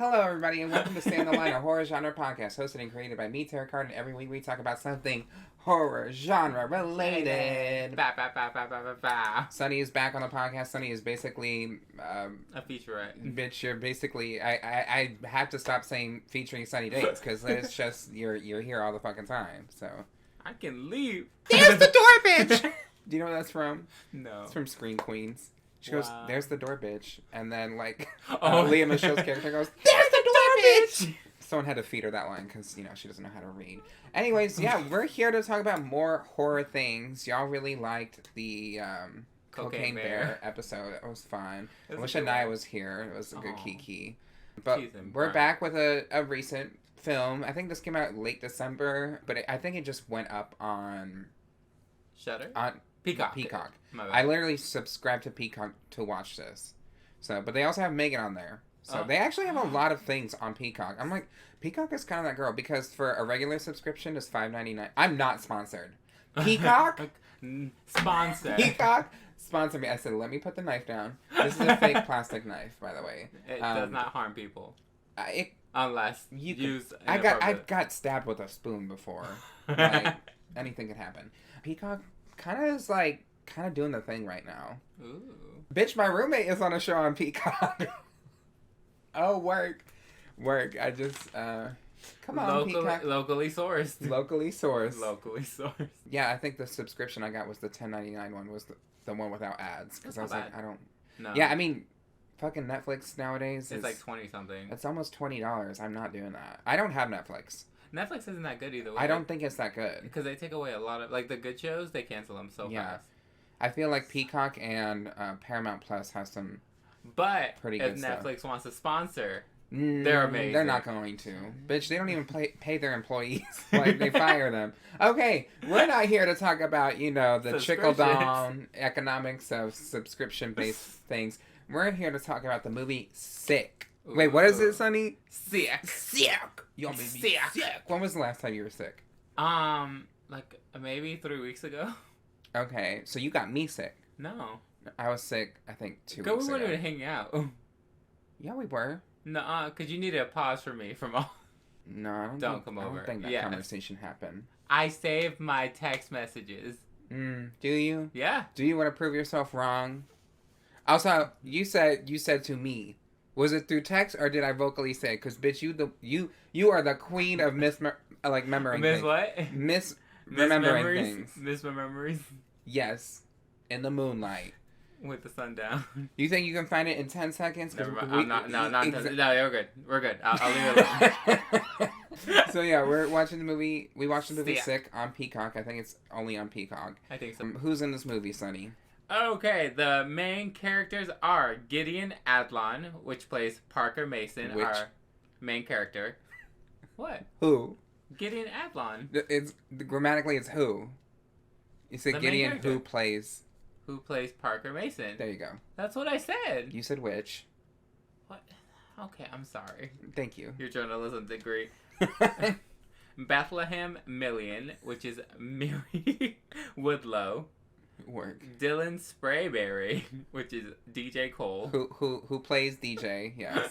Hello, everybody, and welcome to Stay on the Line, a horror genre podcast hosted and created by me, Terrah, and every week we talk about something horror genre related. Ba, ba, ba, ba, ba, ba, ba. Sunny is back on the podcast. Sunny is basically a featurette. Bitch, you're basically. I have to stop saying featuring Sunny Daze because it's just you're here all the fucking time. So I can leave. There's the door, bitch. Do you know where that's from? No. It's from Scream Queens. She goes, "There's the door, bitch," and then Leah Michelle's character goes, "There's the door, bitch." Someone had to feed her that line because she doesn't know how to read. Anyways, yeah, we're here to talk about more horror things. Y'all really liked the Cocaine Bear episode. It was fun. I wish Anaya was here. It was a good kiki. But we're back with a recent film. I think this came out late December, but I think it just went up on Shudder? On Peacock. I literally subscribed to Peacock to watch this. But they also have Megan on there. So they actually have a lot of things on Peacock. I'm like, Peacock is kind of that girl because for a regular subscription it's $5.99. I'm not sponsored. Peacock? Sponsor. Peacock? Sponsor me. I said, let me put the knife down. This is a fake plastic knife, by the way. It does not harm people. Unless you use I got stabbed with a spoon before. Anything could happen. Peacock kind of doing the thing right now. Ooh. Bitch, my roommate is on a show on Peacock. Oh, work. I just, come on, Peacock. Locally sourced. Locally sourced. Yeah, I think the subscription I got was the $10.99 one, was the one without ads. Because I was like, I don't... No. Yeah, I mean, fucking Netflix nowadays it's like 20-something. It's almost $20. I'm not doing that. I don't have Netflix. Netflix isn't that good either way. I don't think it's that good. Because they take away a lot of... Like, the good shows, they cancel them so fast. I feel like Peacock and Paramount Plus has some pretty good stuff. If Netflix wants to sponsor, they're amazing. They're not going to. Bitch, they don't even pay their employees. They fire them. Okay, we're not here to talk about, the trickle-down economics of subscription-based things. We're here to talk about the movie Sick. Ooh. Wait, what is it, Sonny? Sick. Y'all made me sick. When was the last time you were sick? Like maybe 3 weeks ago. Okay, so you got me sick. No. I was sick, I think, 2 weeks ago. We weren't even hanging out. Yeah, we were. No, because you needed a pause from me from all... No, I don't come over. I don't think that conversation happened. I saved my text messages. Do you? Yeah. Do you want to prove yourself wrong? Also, you said to me, was it through text or did I vocally say? Because bitch, you are the queen of remembering things. Miss what? Remembering things. Mismemories. Yes, in the moonlight. With the sun down. You think you can find it in 10 seconds? Never mind. No, you're good. We're good. I'll leave it alone. So yeah, we're watching the movie. We watched the movie Sick on Peacock. I think it's only on Peacock. I think so. Who's in this movie, Sonny? Okay, the main characters are Gideon Adlon, which plays Parker Mason, our main character. What? Who? Gideon Adlon. It's grammatically it's who. You said Gideon who plays Parker Mason. There you go. That's what I said. You said which. What? Okay, I'm sorry. Thank you. Your journalism degree. Bethlehem Million, which is Miri Woodlow. Work. Dylan Sprayberry, which is DJ Cole. Who plays DJ, yes.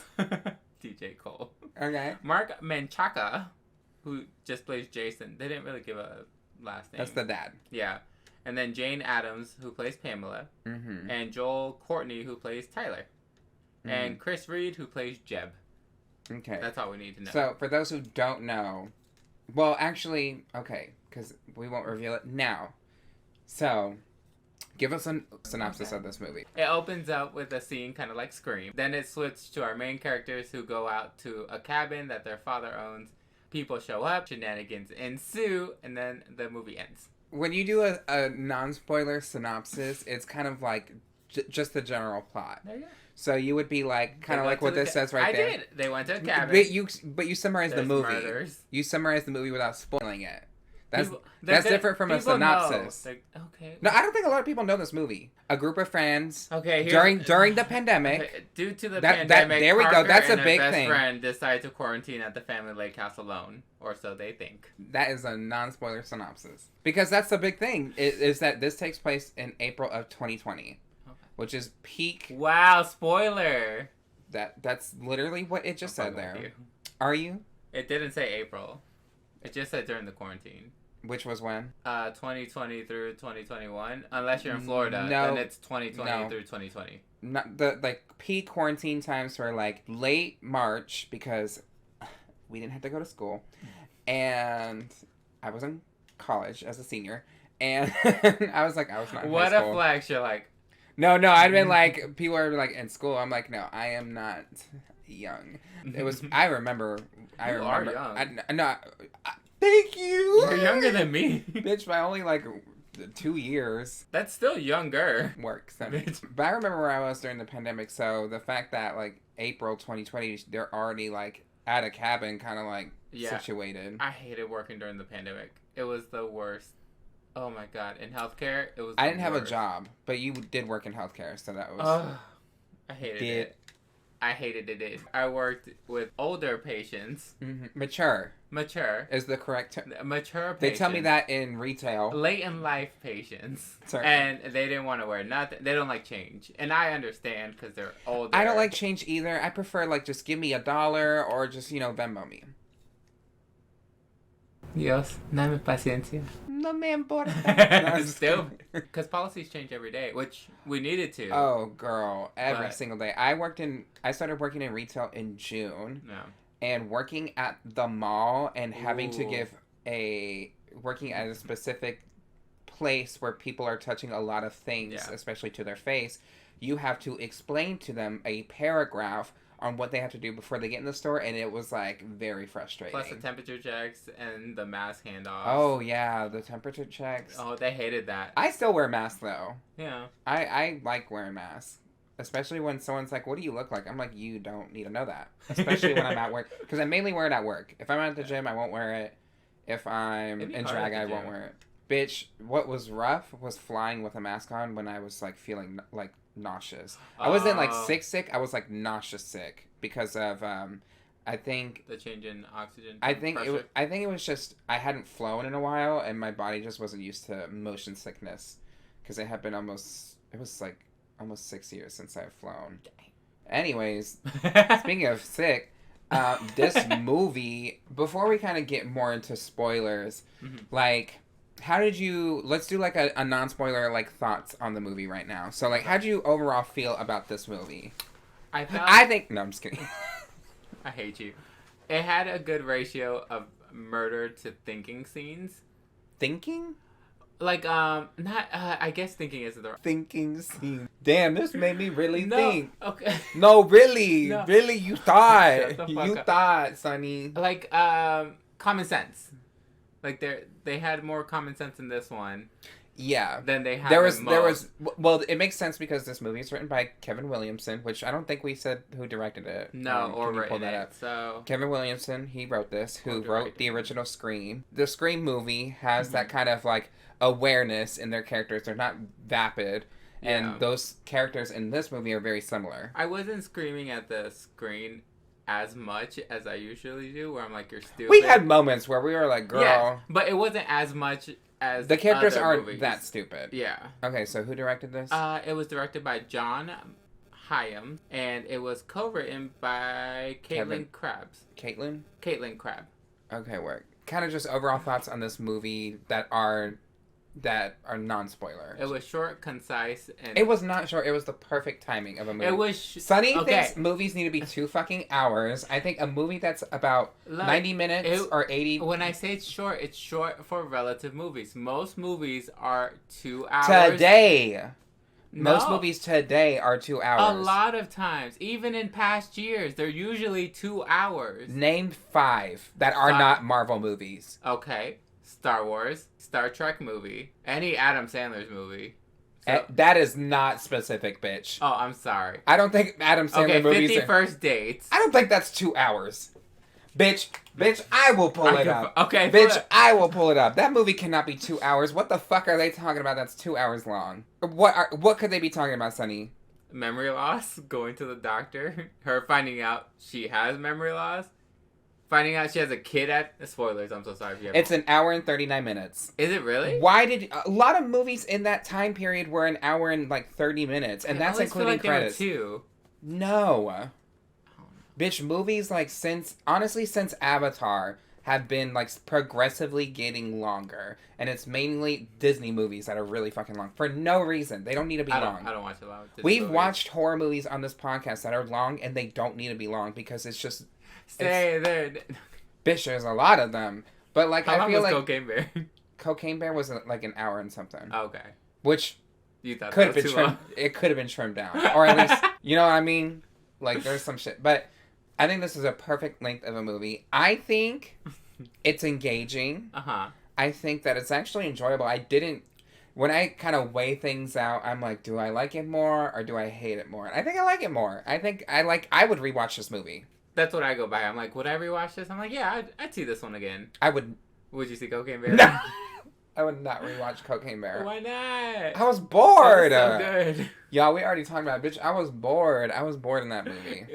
DJ Cole. Okay. Mark Menchaca, who just plays Jason. They didn't really give a last name. That's the dad. Yeah. And then Jane Addams, who plays Pamela. Mm-hmm. And Joel Courtney, who plays Tyler. Mm-hmm. And Chris Reed, who plays Jeb. Okay. That's all we need to know. So, for those who don't know... Well, actually, okay, because we won't reveal it now. So, give us a synopsis of this movie. It opens up with a scene kind of like Scream. Then it switches to our main characters who go out to a cabin that their father owns. People show up, shenanigans ensue, and then the movie ends. When you do a non-spoiler synopsis, it's kind of like just the general plot. There you go. So you would be like, kind of like what this says right there. I did. They went to a cabin. But you summarized the movie. Murders. You summarized the movie without spoiling it. That's different from a synopsis. Okay. No, I don't think a lot of people know this movie. A group of friends. Okay. During the pandemic. Due to the pandemic, there we go. That's a big thing. thing. Best friend decide to quarantine at the family lake house alone, or so they think. That is a non-spoiler synopsis because that's the big thing. Is that this takes place in April of 2020, which is peak. Wow, spoiler. That's literally what it just said there. You. Are you? It didn't say April. It just said during the quarantine. Which was when? 2020 through 2021. Unless you're in Florida, no, then it's 2020 through 2020. Not the like peak quarantine times were like late March because we didn't have to go to school, and I was in college as a senior, and I was not. In what high a school. flex! You're like. No, I'd been like, people are like in school. I'm like, no, I am not young. It was. I remember. You are young. Thank you. You're younger than me, bitch. By only like 2 years. That's still younger. Works. But I remember where I was during the pandemic. So the fact that like April 2020, they're already like at a cabin, kind of like situated. I hated working during the pandemic. It was the worst. Oh my god! In healthcare, it was. I didn't have a job, but you did work in healthcare, so that was. I hated it. I hated it. I worked with older patients. Mm-hmm. Mature is the correct term. Mature patients. They tell me that in retail. Late in life patients. Sorry. And they didn't want to wear nothing. They don't like change. And I understand because they're older. I don't like change either. I prefer like just give me $1 or just, Venmo me. Dios, dame paciencia. No me importa. Still, because policies change every day, which we needed to. Oh, girl, every single day. I started working in retail in June. No. And working at the mall and having to working at a specific place where people are touching a lot of things, especially to their face, you have to explain to them a paragraph on what they have to do before they get in the store, and it was like very frustrating. Plus the temperature checks and the mask handoffs. Oh yeah, the temperature checks. Oh, they hated that. I still wear masks though. Yeah. I like wearing masks. Especially when someone's like, what do you look like? I'm like, you don't need to know that. Especially when I'm at work. Because I mainly wear it at work. If I'm at the gym, I won't wear it. If I'm in drag, I won't wear it. Bitch, what was rough was flying with a mask on when I was like feeling like nauseous. I wasn't like sick. I was like nauseous sick because of I think the change in oxygen. I think it was just I hadn't flown in a while and my body just wasn't used to motion sickness because it had been almost 6 years since I've flown. Let's speaking of sick, this movie, before we kind of get more into spoilers, like, how did you, let's do like a non-spoiler, like, thoughts on the movie right now. So, like, how did you overall feel about this movie? No, I'm just kidding. I hate you. It had a good ratio of murder to thinking scenes. Thinking? Like, I guess thinking isn't the right... Thinking scene. Damn, this made me really think. Okay. No, really. No. Really, you thought. You thought, Sonny. Like, common sense. Like, they had more common sense in this one. Yeah. Than they had well, it makes sense because this movie is written by Kevin Williamson, which I don't think we said who directed it. No, or written it. So Kevin Williamson, he wrote this, who wrote the original Scream. The Scream movie has that kind of, like, awareness in their characters. They're not vapid. And those characters in this movie are very similar. I wasn't screaming at the screen as much as I usually do, where I'm like, you're stupid. We had moments where we were like, girl. Yeah, but it wasn't as much as the characters other aren't movies. that stupid. Yeah. Okay, so who directed this? It was directed by John Hyams, and it was co-written by Caitlin Krabs. Caitlin? Caitlin Krab. Okay, work. Kind of just overall thoughts on this movie that are non-spoilers. It was short, concise, and... It was not short. It was the perfect timing of a movie. It was... Sonny thinks movies need to be 2 fucking hours. I think a movie that's about 90 minutes or 80... When I say it's short for relative movies. Most movies are 2 hours. Today! Most movies today are 2 hours. A lot of times. Even in past years, they're usually 2 hours. Name 5 that are not Marvel movies. Okay. Star Wars, Star Trek movie, any Adam Sandler's movie. So, that is not specific, bitch. Oh, I'm sorry. I don't think Adam Sandler movies 50 First Dates. I don't think that's 2 hours. Bitch, I will pull it up. Okay, bitch, I will pull it up. That movie cannot be 2 hours. What the fuck are they talking about that's 2 hours long? What could they be talking about, Sonny? Memory loss, going to the doctor, her finding out she has memory loss. Finding out she has a kid at... Spoilers, I'm so sorry if you have... It's an hour and 39 minutes. Is it really? Why did... A lot of movies in that time period were an hour and, like, 30 minutes. And that's including credits. Like 2. No. Bitch, movies like since Avatar have been like progressively getting longer, and it's mainly Disney movies that are really fucking long for no reason. They don't need to be long. I don't watch a lot of Disney We've movies. watched horror movies on this podcast that are long, and they don't need to be long because it's just stay there. Bitch, there's a lot of them, but like How long I feel was like Cocaine Bear? Cocaine Bear was like an hour and something. Okay. Which you thought could that have was been too trimmed. long? It could have been trimmed down, or at least you know what I mean. Like there's some shit, but I think this is a perfect length of a movie. I think it's engaging. I think that it's actually enjoyable. When I kind of weigh things out, I'm like, do I like it more or do I hate it more? And I think I like it more. I would rewatch this movie. That's what I go by. I'm like, would I rewatch this? I'm like, yeah, I'd see this one again. I would. Would you see Cocaine Bear? No. I would not rewatch Cocaine Bear. Why not? I was bored. That was so good. Y'all, we already talked about it, bitch. I was bored. I was bored in that movie.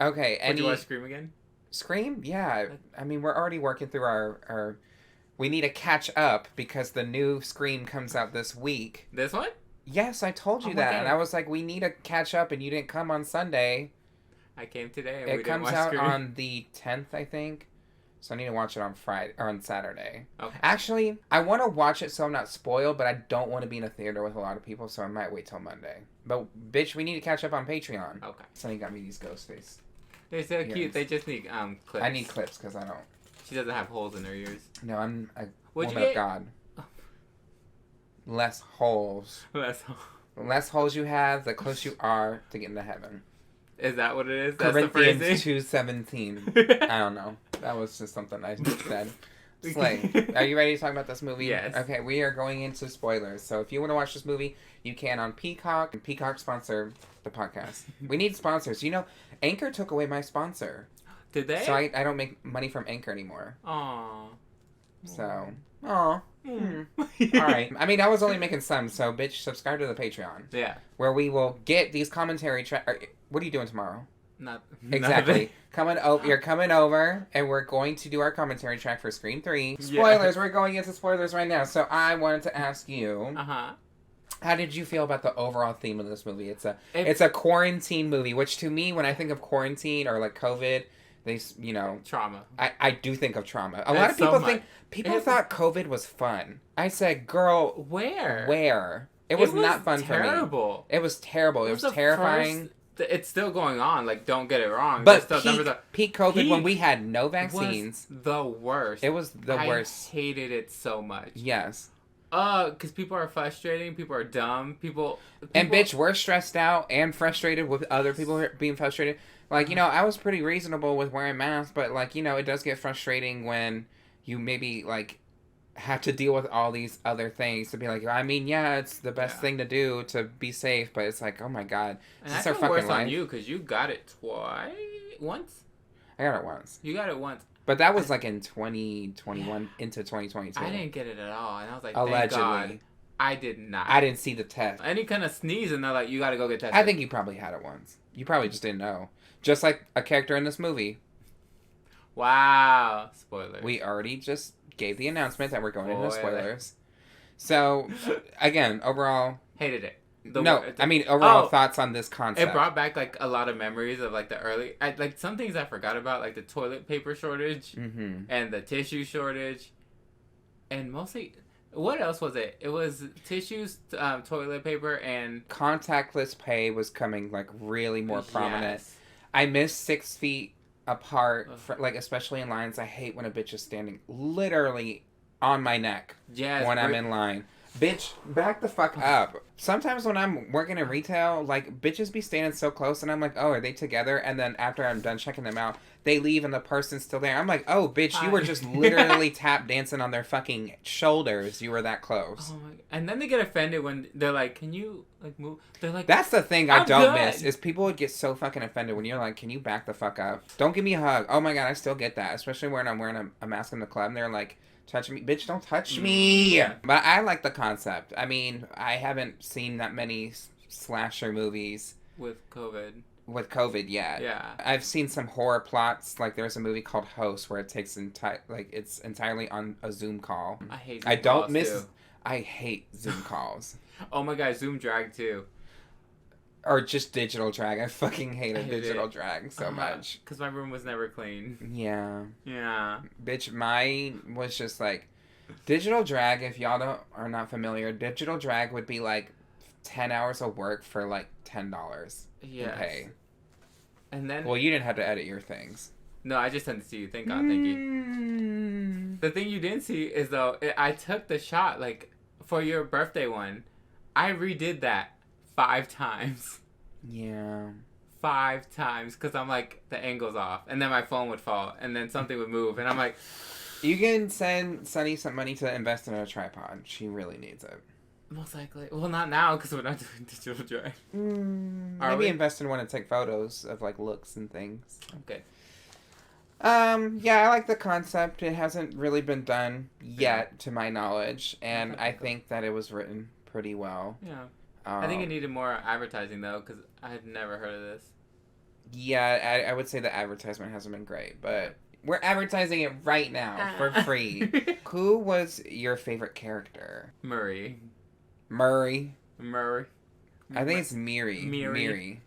Okay. Would you watch Scream again? Scream? Yeah. I mean, we're already working through our... We need to catch up because the new Scream comes out this week. This one? Yes, I told you that. God. And I was like, we need to catch up, and you didn't come on Sunday. I came today, and it comes out on the 10th, I think. So I need to watch it on Friday or on Saturday. Okay. Actually, I want to watch it so I'm not spoiled, but I don't want to be in a theater with a lot of people, so I might wait till Monday. But bitch, we need to catch up on Patreon. Okay. Sonny got me these ghost face. They're so cute. They just need clips. I need clips because I don't. She doesn't have holes in her ears. No, I'm a woman of God. Less holes. The less holes you have, the closer you are to getting to heaven. Is that what it is? That's Corinthians 2:17. I don't know. That was just something I said. Slay. Are you ready to talk about this movie? Yes. Okay, we are going into spoilers. So if you want to watch this movie, you can on Peacock. And Peacock sponsor the podcast. We need sponsors. You know, Anchor took away my sponsor. Did they? So I don't make money from Anchor anymore. Aww. So, All right. I mean, I was only making some, so bitch, subscribe to the Patreon. Yeah. Where we will get these commentary What are you doing tomorrow? Exactly. You're coming over, and we're going to do our commentary track for Scream 3. Spoilers. Yeah. We're going into spoilers right now. So I wanted to ask you, how did you feel about the overall theme of this movie? It's a quarantine movie, which to me, when I think of quarantine or like COVID, trauma. I do think of trauma. A lot of people thought COVID was fun. I said, girl, where? It was not fun for me. It was terrible. It was terrifying. It's still going on. Like, don't get it wrong. But peak COVID, when we had no vaccines, was the worst. It was the worst. I hated it so much. Yes. Because people are frustrating. People are dumb. People. And bitch, we're stressed out and frustrated with other people being frustrated. Like, I was pretty reasonable with wearing masks, but like, it does get frustrating when you maybe like have to deal with all these other things to be like, I mean, yeah, it's the best thing to do to be safe, but it's like, oh my God. And I feel worse on you because you got it once? I got it once. You got it once. But that was like in 2021 into 2022. I didn't get it at all. And I was like, allegedly. Thank God. I did not. I didn't see the test. Any kind of sneeze and they're like, you got to go get tested. I think you probably had it once. You probably just didn't know. Just like a character in this movie. Wow. Spoilers. We already just gave the announcement that we're going into spoilers. So, again, overall... Hated it. Overall thoughts on this concept. It brought back, like, a lot of memories of, like, the early... like, some things I forgot about, like the toilet paper shortage and the tissue shortage. And mostly... What else was it? It was tissues, toilet paper, and... Contactless pay was coming, like, really more prominent. Yes. I miss 6 feet apart, like, especially in lines. I hate when a bitch is standing literally on my neck when I'm in line. Bitch, back the fuck up. Sometimes when I'm working in retail, like, bitches be standing so close, and I'm like, oh, are they together? And then after I'm done checking them out, they leave and the person's still there. I'm like, oh, bitch, you were just literally tap dancing on their fucking shoulders. You were that close. Oh my God. And then they get offended when they're like, can you, like, move? They're like, that's the thing I don't miss, is people would get so fucking offended when you're like, can you back the fuck up? Don't give me a hug. Oh my God, I still get that. Especially when I'm wearing a mask in the club and they're like, touch me. Bitch, don't touch me. But I like the concept. I mean, I haven't seen that many slasher movies. With COVID yet. Yeah. I've seen some horror plots. Like, there's a movie called Host where it takes it's entirely on a Zoom call. I hate Zoom calls too. I hate Zoom calls. Oh my God, Zoom drag too. Or just digital drag. I fucking hated digital drag so much. Because my room was never clean. Yeah. Yeah. Bitch, mine was just like... Digital drag, if y'all are not familiar, digital drag would be like 10 hours of work for like $10 in pay. And then... Well, you didn't have to edit your things. No, I just sent it to you. Thank God. Thank you. The thing you didn't see is, though, I took the shot, like, for your birthday one. I redid that 5 times. Yeah. 5 times. Because I'm like, the angle's off. And then my phone would fall. And then something would move. And I'm like... You can send Sunny some money to invest in a tripod. She really needs it. Most likely. Well, not now, because we're not doing digital drag. Maybe invest in one and take photos of, like, looks and things. Okay. Yeah, I like the concept. It hasn't really been done yet, to my knowledge. And I think that it was written pretty well. Yeah. I think it needed more advertising, though, because I had never heard of this. Yeah, I would say the advertisement hasn't been great, but... We're advertising it right now for free. Who was your favorite character? Murray. I think it's Miri. Miri.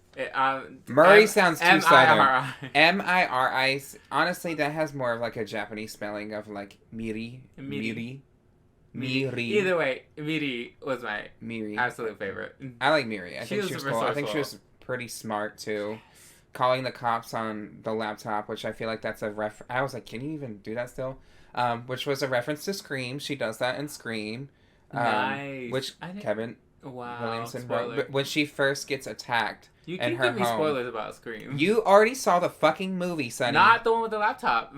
Murray sounds too southern. M-I-R-I. Honestly, that has more of like a Japanese spelling of like Miri. Either way, Miri was my absolute favorite. I like Miri. I think she was cool. I think she was pretty smart too. Calling the cops on the laptop, which I feel like that's a I was like, can you even do that still? Which was a reference to Scream. She does that in Scream. Nice. Which Kevin Williamson wrote. But when she first gets attacked you keep giving me spoilers about Scream. You already saw the fucking movie, Sonny. Not the one with the laptop.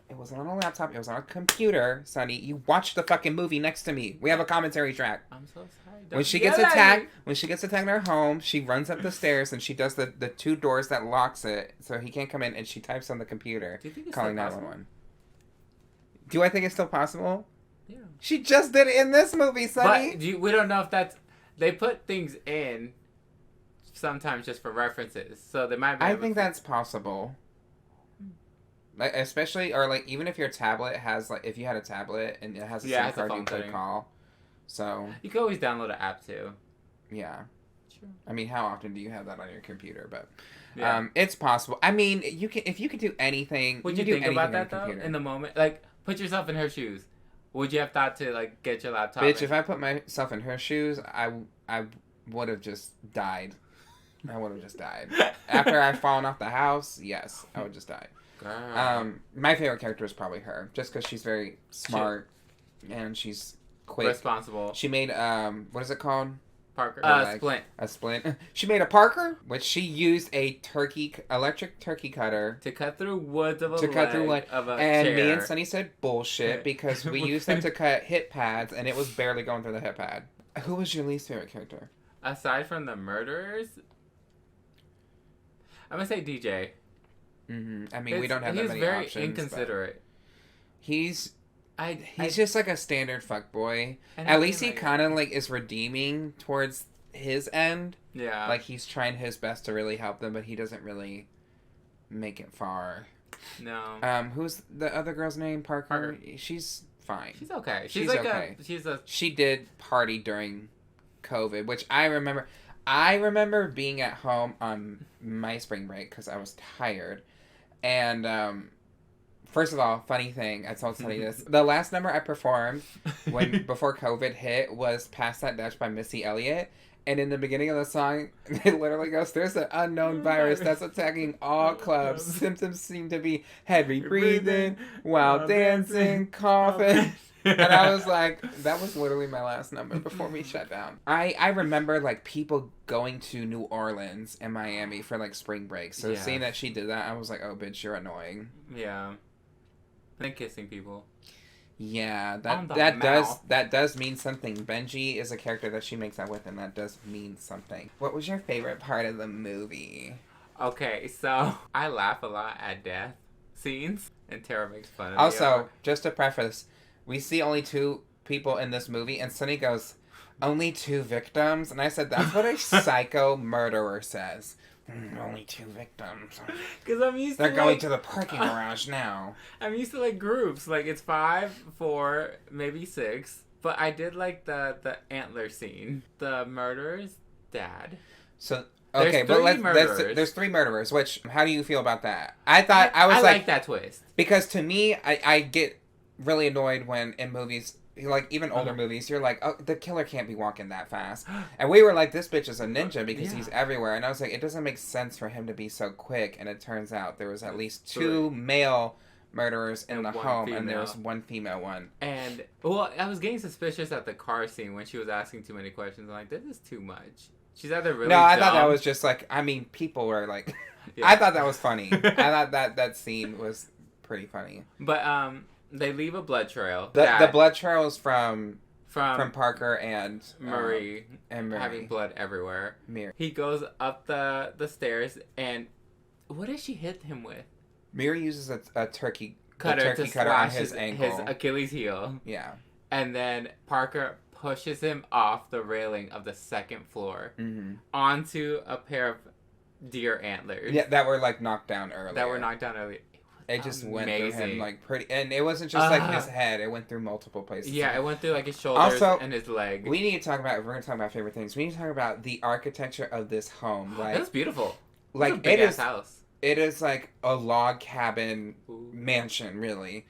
It wasn't on a laptop. It was on a computer, Sonny. You watched the fucking movie next to me. We have a commentary track. I'm so sorry. When she gets attacked in her home, she runs up the stairs and she does the 2 doors that locks it so he can't come in, and she types on the computer. Do you think it's calling still possible? 911. Do I think it's still possible? Yeah. She just did it in this movie, Sonny. But we don't know if that's... They put things in sometimes just for references, so they might be... I think that's possible. Like, especially, or like, even if your tablet has, like, if you had a tablet and it has a SIM card you could call. So... You could always download an app, too. Yeah. Sure. I mean, how often do you have that on your computer? But it's possible. I mean, if you could do anything... Would you think about that, though, in the moment? Like, put yourself in her shoes. Would you have thought to, like, get your laptop? Bitch, if I put myself in her shoes, I would have just died. I would have just died. After I'd fallen off the house, yes, I would just die. Girl. My favorite character is probably her, just because she's very smart and she's quick. Responsible. She made, what is it called? Parker. Splint. A splint. She made a Parker, which she used a electric turkey cutter to cut through wood of a and chair. Me and Sunny said bullshit because we used them to cut hip pads and it was barely going through the hip pad. Who was your least favorite character? Aside from the murderers, I'm gonna say DJ. Mm-hmm. I mean, we don't have that many options. He's very inconsiderate. He's just like a standard fuckboy. At least he kind of like is redeeming towards his end. Yeah. Like he's trying his best to really help them, but he doesn't really make it far. No. Who's the other girl's name? Parker. She's fine. She's okay. She's like okay. She did party during COVID, which I remember. I remember being at home on my spring break because I was tired, and first of all, funny thing, I told Sunny this. The last number I performed before COVID hit was Pass That Dutch by Missy Elliott. And in the beginning of the song, it literally goes, there's an unknown virus that's attacking all clubs. Symptoms seem to be heavy breathing, while dancing, coughing. And I was like, that was literally my last number before we shut down. I remember like people going to New Orleans and Miami for like spring break. So seeing that she did that, I was like, oh bitch, you're annoying. Yeah. And kissing people. Yeah, that does mean something. Benji is a character that she makes that with, and that does mean something. What was your favorite part of the movie? Okay, so I laugh a lot at death scenes, and Terrah makes fun of me. Also, just to preface, we see only 2 people in this movie, and Sunny goes, only 2 victims? And I said, that's what a psycho murderer says. Only 2 victims. Because I'm used They're going to the parking garage now. I'm used to like groups. Like it's 5, 4, maybe 6. But I did like the antler scene. The murderer's dad. So okay, but there's 3 murderers. Which how do you feel about that? I like that twist because to me, I get really annoyed when in movies. Like, even older movies, you're like, oh, the killer can't be walking that fast. And we were like, this bitch is a ninja because he's everywhere. And I was like, it doesn't make sense for him to be so quick. And it turns out there was at least 2 male murderers in the home, and there was 1 female one. And, well, I was getting suspicious at the car scene when she was asking too many questions. I'm like, this is too much. She's either really No, I dumb. thought that was just like, I mean, people were like, I thought that was funny. I thought that scene was pretty funny. But, they leave a blood trail. The blood trail is from Parker and Marie, having blood everywhere. Miri. He goes up the stairs, and what does she hit him with? Miri uses a turkey cutter on his ankle. His Achilles heel. Yeah. And then Parker pushes him off the railing of the 2nd floor onto a pair of deer antlers. Yeah, that were like knocked down earlier. It just went through him like pretty, and it wasn't just like his head. It went through multiple places. Yeah, it went through like his shoulders and his leg. We need to talk about. If we're gonna talk about favorite things, we need to talk about the architecture of this home. Like, it's beautiful. Like it is house. It is like a log cabin mansion, really.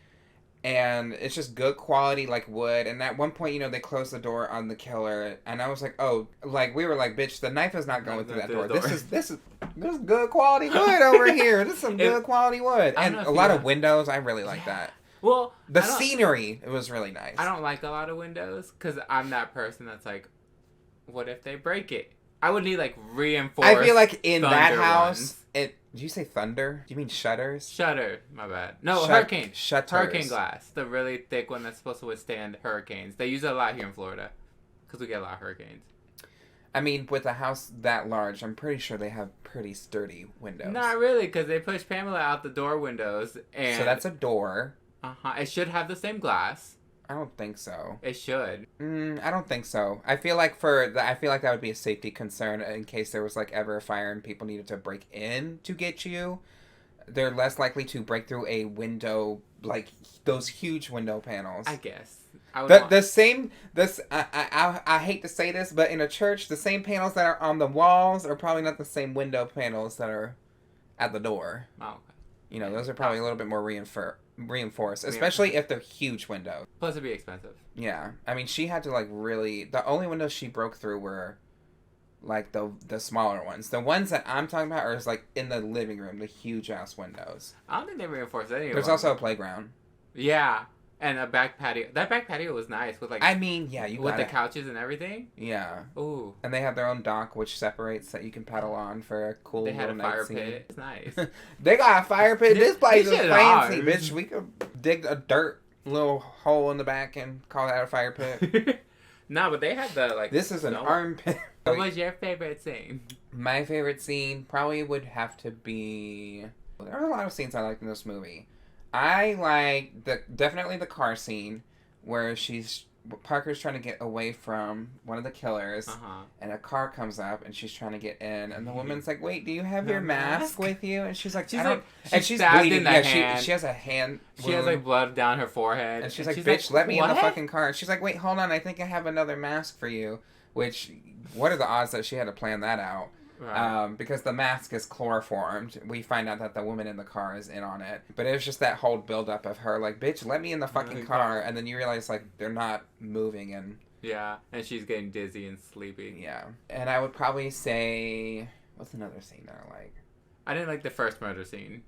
And it's just good quality, like, wood. And at one point, you know, they closed the door on the killer. And I was like, oh, like, we were like, bitch, the knife is not going through that door. This is good quality wood over here. This is some good quality wood. And a lot of windows. I really like that. Well, the scenery, it was really nice. I don't like a lot of windows because I'm that person that's like, what if they break it? I would need, like, reinforced I feel like in that house, ones. Did you say thunder? Do you mean shutters? Shutter, my bad. No, hurricane. Shutters. Hurricane glass. The really thick one that's supposed to withstand hurricanes. They use it a lot here in Florida because we get a lot of hurricanes. I mean, with a house that large, I'm pretty sure they have pretty sturdy windows. Not really, because they push Pamela out the door windows. And so that's a door. It should have the same glass. I don't think so. It should. I don't think so. I feel like that would be a safety concern in case there was like ever a fire and people needed to break in to get you. They're less likely to break through a window, like those huge window panels. I guess. I hate to say this, but in a church, the same panels that are on the walls are probably not the same window panels that are at the door. Oh, okay. You know, those are probably a little bit more reinforced, especially if they're huge windows. Plus, it'd be expensive. Yeah, I mean, she had to like really. The only windows she broke through were like the smaller ones. The ones that I'm talking about are like in the living room, the huge ass windows. I don't think they reinforced any of them. There's also a playground. Yeah, and a back patio. That back patio was nice with like. I mean, yeah, with the couches and everything. Yeah. Ooh. And they have their own dock, which separates that you can paddle on for a cool. They had little a fire scene. pit. It's nice. They got a fire pit. This place is fancy, bitch. We could dig a dirt little hole in the back and call that a fire pit. No, but they had the like. This is an armpit. What was your favorite scene? My favorite scene probably would have to be. There are a lot of scenes I liked in this movie. I like definitely the car scene where Parker's trying to get away from one of the killers, and a car comes up and she's trying to get in, and the woman's like, "Wait, do you have your mask with you?" And she's like, she's bleeding. Yeah, she has a hand. She has like blood down her forehead, and she's like, "Bitch, let me in the fucking car." And she's like, "Wait, hold on, I think I have another mask for you." Which, what are the odds that she had to plan that out? Right. Because the mask is chloroformed. We find out that the woman in the car is in on it. But it was just that whole buildup of her, like, bitch, let me in the fucking car. And then you realize, like, they're not moving. And yeah, and she's getting dizzy and sleepy. Yeah. And I would probably say, what's another scene that I like? I didn't like the first murder scene.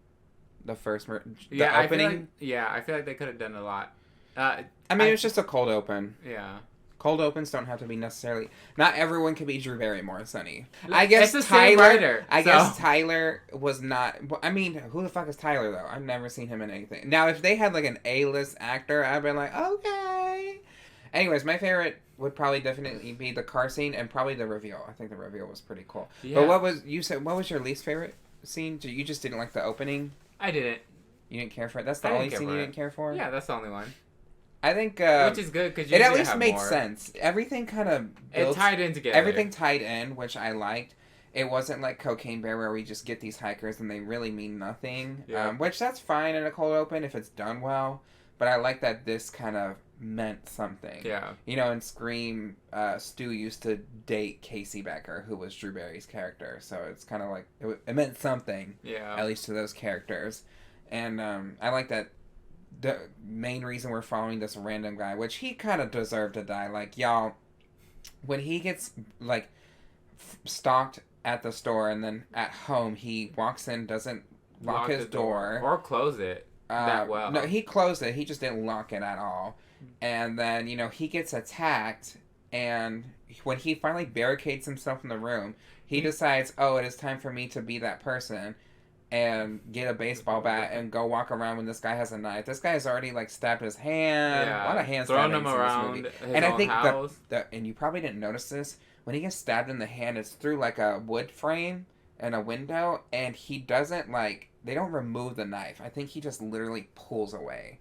The first murder? Yeah, opening? I feel like they could have done a lot. I mean, it was just a cold open. Yeah. Cold opens don't have to be necessarily. Not everyone can be Drew Barrymore, Sonny. I guess Tyler. I guess Tyler was not. I mean, who the fuck is Tyler though? I've never seen him in anything. Now, if they had like an A-list actor, I'd been like, okay. Anyways, my favorite would probably definitely be the car scene and probably the reveal. I think the reveal was pretty cool. Yeah. But what was your least favorite scene? You just didn't like the opening? I didn't. You didn't care for it? That's the only scene you didn't care for? Yeah, that's the only one. I think which is good because it at least made sense. Everything kind of it tied in together. Everything tied in, which I liked. It wasn't like Cocaine Bear where we just get these hikers and they really mean nothing. Yeah. Which that's fine in a cold open if it's done well. But I like that this kind of meant something. Yeah. You know, in Scream, Stu used to date Casey Becker, who was Drew Barry's character. So it's kind of like, it meant something. Yeah. At least to those characters. And I like that the main reason we're following this random guy, which he kind of deserved to die. Like, y'all, when he gets, like, stalked at the store and then at home, he walks in, doesn't lock his door. Or close it that well. No, he closed it. He just didn't lock it at all. And then, you know, he gets attacked, and when he finally barricades himself in the room, he decides, oh, it is time for me to be that person and get a baseball bat and go walk around when this guy has a knife. This guy has already, like, stabbed his hand. Yeah. A lot of hand throwing stabbings him around in this movie. his And own I think house. and you probably didn't notice this, when he gets stabbed in the hand, it's through, like, a wood frame and a window, and he doesn't, like, they don't remove the knife. I think he just literally pulls away.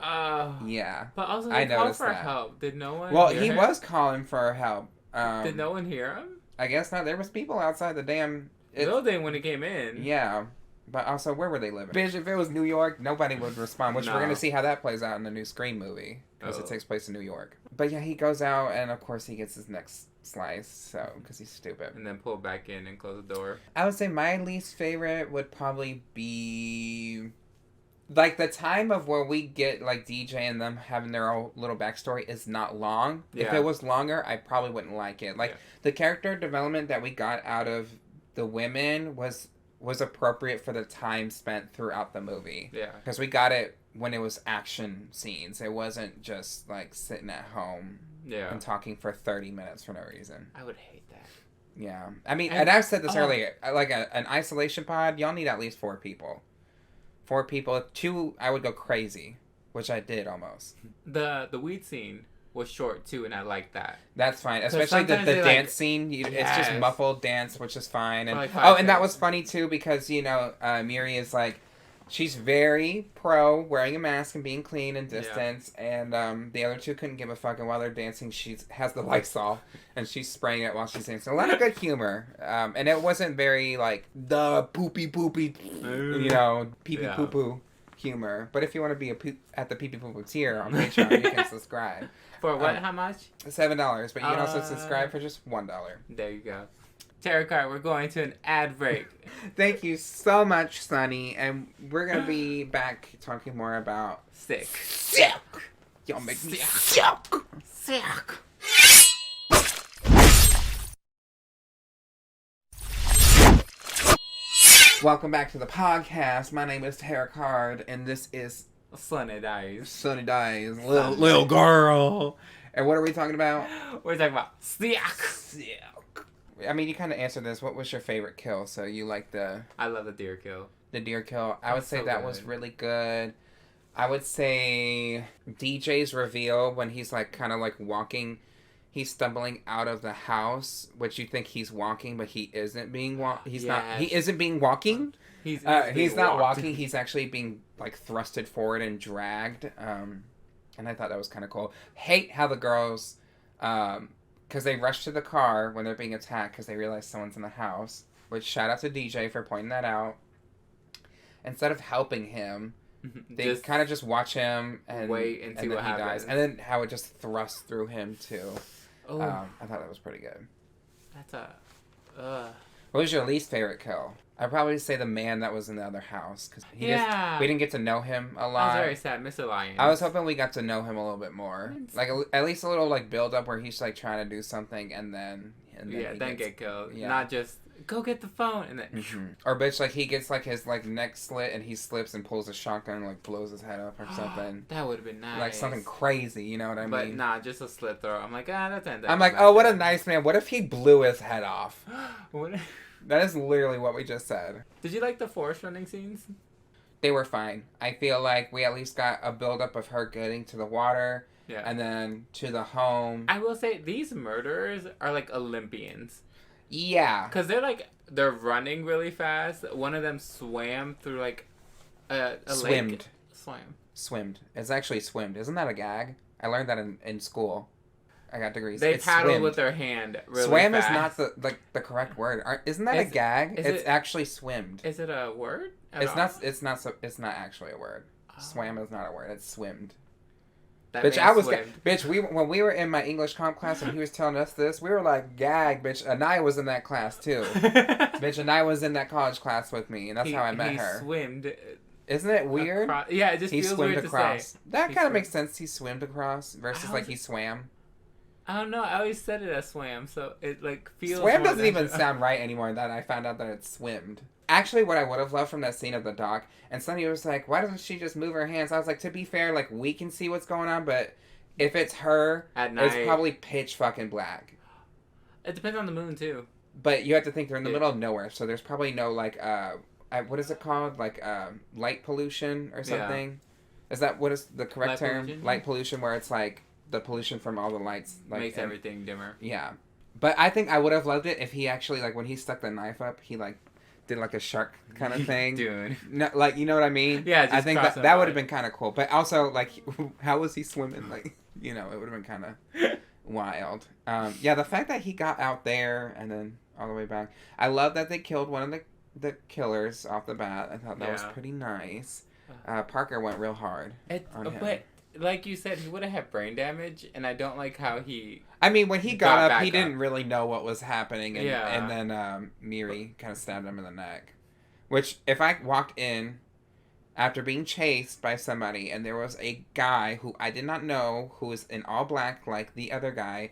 Yeah. But also, I they called noticed for that. help. Did no one Well, hear he him? was calling for help. Did no one hear him? I guess not. There was people outside the damn building when he came in. Yeah. But also, where were they living? Bitch, if it was New York, nobody would respond, which we're going to see how that plays out in the new Scream movie, because it takes place in New York. But yeah, he goes out, and of course he gets his neck sliced, so, because he's stupid. And then pull back in and close the door. I would say my least favorite would probably be, like, the time of where we get, like, DJ and them having their own little backstory is not long. Yeah. If it was longer, I probably wouldn't like it. Like, the character development that we got out of the women was appropriate for the time spent throughout the movie. Yeah. Because we got it when it was action scenes. It wasn't just, like, sitting at home and talking for 30 minutes for no reason. I would hate that. Yeah. I mean, and I've said this earlier, like, an isolation pod, y'all need at least 4 people. 4 people. 2, I would go crazy, which I did almost. The weed scene was short too, and I like that. That's fine, especially the dance scene. It's just muffled dance, which is fine. And and that was funny too, because, you know, Miri is like, she's very pro wearing a mask and being clean and distance, and the other 2 couldn't give a fuck. And while they're dancing, she has the Lysol and she's spraying it while she's dancing. A lot of good humor, and it wasn't very like the poopy, you know, pee poo poo humor. But if you want to be at the pee poo poo tier on Patreon, you can subscribe. For what? How much? $7, but you can also subscribe for just $1. There you go. Terrah Card, we're going to an ad break. Thank you so much, Sonny, and we're gonna be back talking more about sick. Y'all make me sick. Welcome back to the podcast. My name is Terrah Card, and this is Sunny Daze. Sunny Daze, little girl. And what are we talking about? We're talking about sick. I mean, you kind of answered this. What was your favorite kill? So you like I love the deer kill. The deer kill. I would say that was really good. I would say DJ's reveal when he's like kind of like walking. He's stumbling out of the house, which you think he's walking, but he isn't being He's not. He isn't being walking. He's not walking. He's actually being like thrusted forward and dragged. And I thought that was kind of cool. Hate how the girls, because they rush to the car when they're being attacked because they realize someone's in the house. Which, shout out to DJ for pointing that out. Instead of helping him, they kind of just watch him and wait and see what happens. Dies. And then how it just thrusts through him too. Oh. I thought that was pretty good. That's What was your least favorite kill? I'd probably say the man that was in the other house, because we didn't get to know him a lot. I was very sad, Mr. Lion. I was hoping we got to know him a little bit more, like at least a little like build up where he's like trying to do something and then get killed. Yeah. Not just go get the phone and then or bitch, like he gets like his like neck slit and he slips and pulls a shotgun and like blows his head up or something. That would have been nice. Like something crazy, you know what I mean? But nah, just a slit throw. I'm like, that's ended. I'm like, oh, what a nice man. What if he blew his head off? What? That is literally what we just said. Did you like the forest running scenes? They were fine. I feel like we at least got a buildup of her getting to the water. Yeah. And then to the home. I will say, these murderers are like Olympians. Yeah. Because they're running really fast. One of them swam through like a lake. Swimmed. It's actually swimmed. Isn't that a gag? I learned that in school. I got degrees. They paddled with their hand really swam fast. Is not the correct word. Isn't that a gag? It's actually swimmed. Is it a word? It's not actually a word. Oh. Swam is not a word. It's swimmed. That bitch, man bitch, when we were in my English comp class and he was telling us this, we were like, gag, bitch. Anaya was in that class too. Bitch, Anaya was in that college class with me, and that's how I met her. He swimmed. Isn't it weird? Yeah, it just feels weird across. To say. That kind of makes sense. He swam across versus like he swam. I don't know. I always said it as swam, so it like feels. Swam doesn't even sound right anymore. That I found out that it's swimmed. Actually, what I would have loved from that scene of the dock, and somebody was like, "Why doesn't she just move her hands?" I was like, to be fair, like we can see what's going on, but if it's her, at night, it's probably pitch fucking black. It depends on the moon too. But you have to think they're in the middle of nowhere, so there's probably no like what is it called? Like light pollution or something. Yeah. Is that what is the correct term? Pollution? Light pollution, where it's like the pollution from all the lights like makes everything dimmer. Yeah. But I think I would have loved it if he actually like when he stuck the knife up, he like did like a shark kind of thing. Dude. No, like you know what I mean? Yeah, just I think that would have been kind of cool. But also like how was he swimming? Like, you know, it would have been kind of wild. Yeah, the fact that he got out there and then all the way back. I love that they killed one of the killers off the bat. I thought that was pretty nice. Parker went real hard on him. But like you said, he would have had brain damage, and I don't like how he... I mean, when he got up, he didn't really know what was happening, and then Miri kind of stabbed him in the neck. Which, if I walked in after being chased by somebody, and there was a guy who I did not know, who was in all black like the other guy,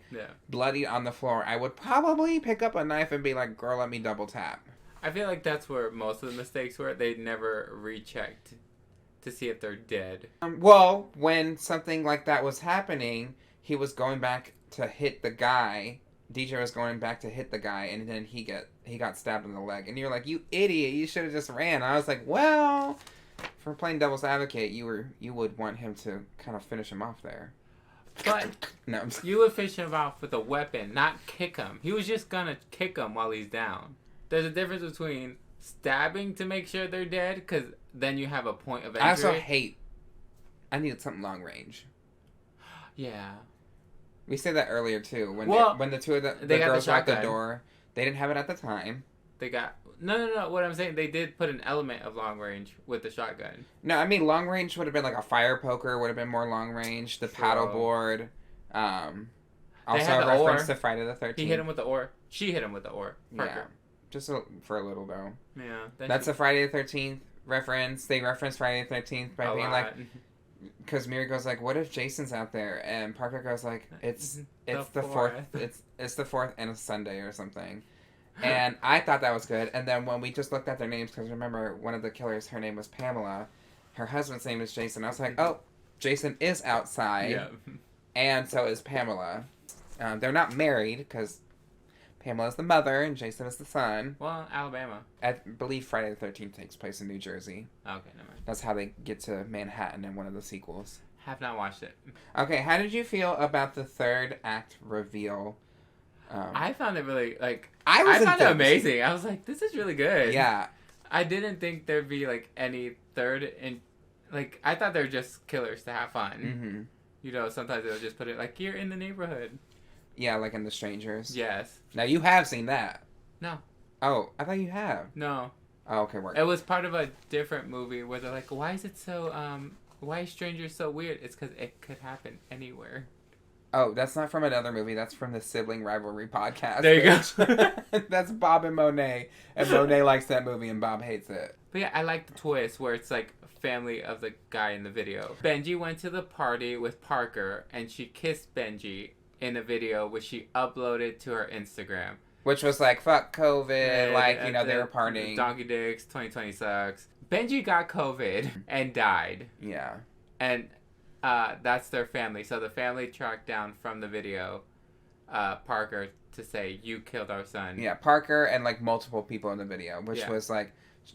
bloodied on the floor, I would probably pick up a knife and be like, girl, let me double tap. I feel like that's where most of the mistakes were. They never rechecked to see if they're dead. Well, when something like that was happening, he was going back to hit the guy. DJ was going back to hit the guy, and then he got stabbed in the leg. And you're like, you idiot! You should have just ran. I was like, well, for playing devil's advocate, you would want him to kind of finish him off there. But no, you would finish him off with a weapon, not kick him. He was just gonna kick him while he's down. There's a difference between stabbing to make sure they're dead, because then you have a point of entry. I needed something long range. Yeah. We said that earlier too. When the two of the girls were at the door, they didn't have it at the time. They got no. What I'm saying, they did put an element of long range with the shotgun. No, I mean long range would have been like a fire poker. Would have been more long range. The paddleboard. Also a reference to Friday the 13th. He hit him with the oar. She hit him with the oar. Parker. Yeah, just for a little though. Yeah, that's a Friday the 13th reference. They reference Friday the 13th by being like. Because Miri goes like, "What if Jason's out there?" And Parker goes like, "It's the fourth. It's the 4th and a Sunday or something." And I thought that was good. And then when we just looked at their names, because remember one of the killers, her name was Pamela, her husband's name is Jason. I was like, "Oh, Jason is outside, yeah. And so is Pamela." They're not married because Pamela's the mother and Jason is the son. Well, Alabama. I believe Friday the 13th takes place in New Jersey. Okay, never mind. That's how they get to Manhattan in one of the sequels. Have not watched it. Okay, how did you feel about the third act reveal? I found it really, I found it amazing. I was like, this is really good. Yeah. I didn't think there'd be, any third, I thought they were just killers to have fun. Mm-hmm. You know, sometimes they'll just put it, you're in the neighborhood. Yeah, like in The Strangers. Yes. Now, you have seen that. No. Oh, I thought you have. No. Oh, okay, work. It was part of a different movie where they're like, why is it so, why is Strangers so weird? It's because it could happen anywhere. Oh, that's not from another movie. That's from the Sibling Rivalry podcast. There you go. That's Bob and Monet. And Monet likes that movie and Bob hates it. But yeah, I like the twist where it's family of the guy in the video. Benji went to the party with Parker and she kissed Benji in a video which she uploaded to her Instagram. Which was fuck COVID, they were partying. Donkey Dicks, 2020 sucks. Benji got COVID and died. Yeah. And that's their family. So the family tracked down from the video Parker to say, you killed our son. Yeah, Parker and multiple people in the video, which was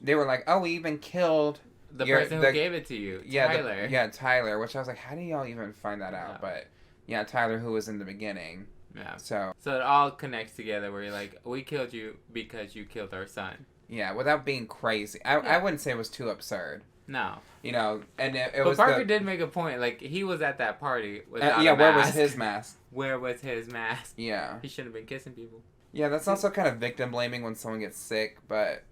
they were like, oh, we even killed the person who gave it to you, Tyler. Tyler, which I was like, how do y'all even find that out? But yeah, Tyler, who was in the beginning. Yeah. So it all connects together where you're like, we killed you because you killed our son. Yeah, without being crazy. I wouldn't say it was too absurd. No. You know, and it but was Parker did make a point. He was at that party without a mask. Where was his mask? Where was his mask? Yeah. He shouldn't have been kissing people. Yeah, that's also kind of victim blaming when someone gets sick, but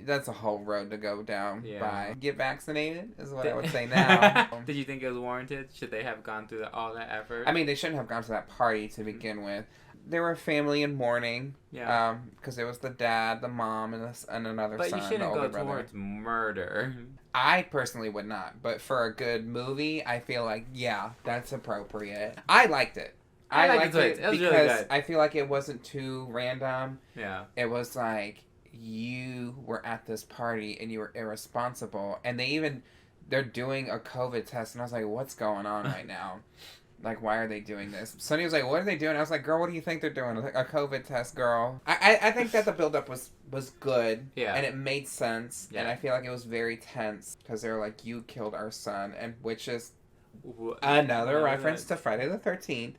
that's a whole road to go down. Yeah. By get vaccinated is what I would say now. Did you think it was warranted? Should they have gone through all that effort? I mean, they shouldn't have gone to that party to begin with. They were a family in mourning. Yeah. Because it was the dad, the mom, and another son. But you shouldn't go brother. towards murder. I personally would not. But for a good movie, I feel like, yeah, that's appropriate. I liked it. I liked it was because really good. I feel like it wasn't too random. Yeah. It was like you were at this party and you were irresponsible. And they're doing a COVID test. And I was like, what's going on right now? Like, why are they doing this? Sonny was like, what are they doing? I was like, girl, what do you think they're doing? I was like, a COVID test, girl. I think that the buildup was good. Yeah. And it made sense. Yeah. And I feel like it was very tense. Because they were like, you killed our son. And which is another reference to Friday the 13th.